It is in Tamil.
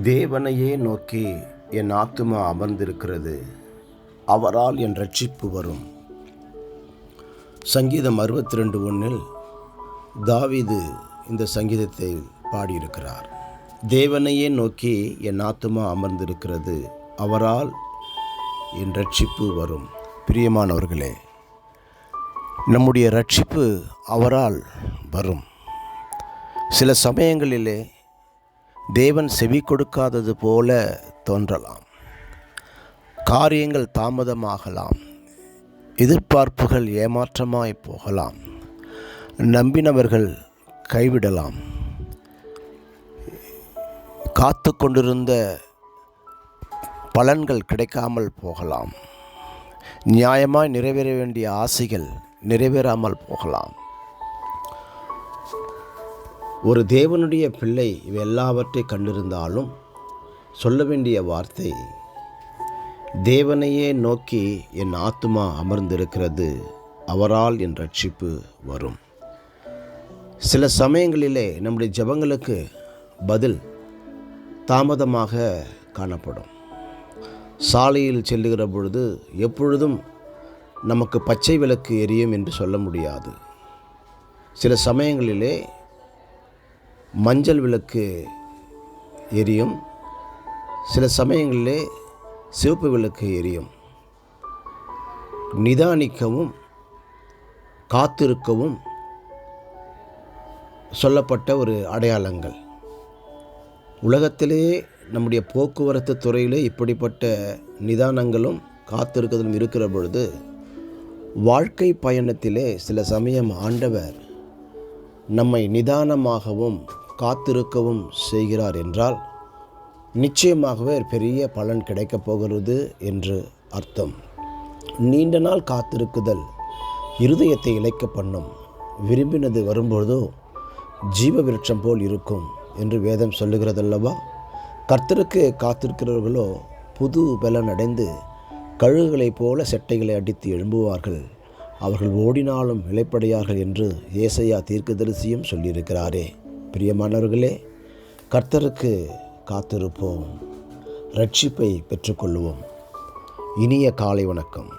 தேவனையே நோக்கி என் ஆத்துமா அமர்ந்திருக்கிறது, அவரால் என் இரட்சிப்பு வரும். சங்கீதம் 62:1 தாவீது இந்த சங்கீதத்தை பாடியிருக்கிறார். தேவனையே நோக்கி என் ஆத்துமா அமர்ந்திருக்கிறது, அவரால் என் இரட்சிப்பு வரும். பிரியமானவர்களே, நம்முடைய இரட்சிப்பு அவரால் வரும். சில சமயங்களிலே தேவன் செவி கொடுக்காதது போல தோன்றலாம். காரியங்கள் தாமதமாகலாம். எதிர்பார்ப்புகள் ஏமாற்றமாய் போகலாம். நம்பினவர்கள் கைவிடலாம். காத்து கொண்டிருந்த பலன்கள் கிடைக்காமல் போகலாம். நியாயமாய் நிறைவேற வேண்டிய ஆசைகள் நிறைவேறாமல் போகலாம். ஒரு தேவனுடைய பிள்ளை இவை எல்லாவற்றை கண்டிருந்தாலும் சொல்ல வேண்டிய வார்த்தை, தேவனையே நோக்கி என் ஆத்துமா அமர்ந்திருக்கிறது, அவரால் என் இரட்சிப்பு வரும். சில சமயங்களிலே நம்முடைய ஜெபங்களுக்கு பதில் தாமதமாக காணப்படும். சாலையில் செல்லுகிற பொழுது எப்பொழுதும் நமக்கு பச்சை விளக்கு எரியும் என்று சொல்ல முடியாது. சில சமயங்களிலே மஞ்சள் விளக்கு எரியும், சில சமயங்களிலே சிவப்பு விளக்கு எரியும். நிதானிக்கவும் காத்திருக்கவும் சொல்லப்பட்ட ஒரு அடையாளங்கள். உலகத்திலே நம்முடைய போக்குவரத்து துறையிலே இப்படிப்பட்ட நிதானங்களும் காத்திருக்கிறதும் இருக்கிற பொழுது, வாழ்க்கை பயணத்திலே சில சமயம் ஆண்டவர் நம்மை நிதானமாகவும் காத்திருக்கவும் செய்கிறார் என்றால் நிச்சயமாகவே பெரிய பலன் கிடைக்கப் போகிறது என்று அர்த்தம். நீண்ட நாள் காத்திருக்குதல் இருதயத்தை இளைக்க பண்ணும். விரும்பினது வரும்பொழுதோ ஜீவ விருட்சம் போல் இருக்கும் என்று வேதம் சொல்லுகிறதல்லவா. கர்த்தருக்கு காத்திருக்கிறவர்களோ புது பலன் அடைந்து கழுகுகளைப் போல செட்டைகளை அடித்து எழும்புவார்கள், அவர்கள் ஓடினாலும் இளைப்படையார்கள் என்று ஏசாயா தீர்க்கதரிசியும் சொல்லியிருக்கிறாரே. பிரியமானவர்களே, கர்த்தருக்கு காத்திருப்போம், இரட்சிப்பை பெற்றுக்கொள்வோம். இனிய காலை வணக்கம்.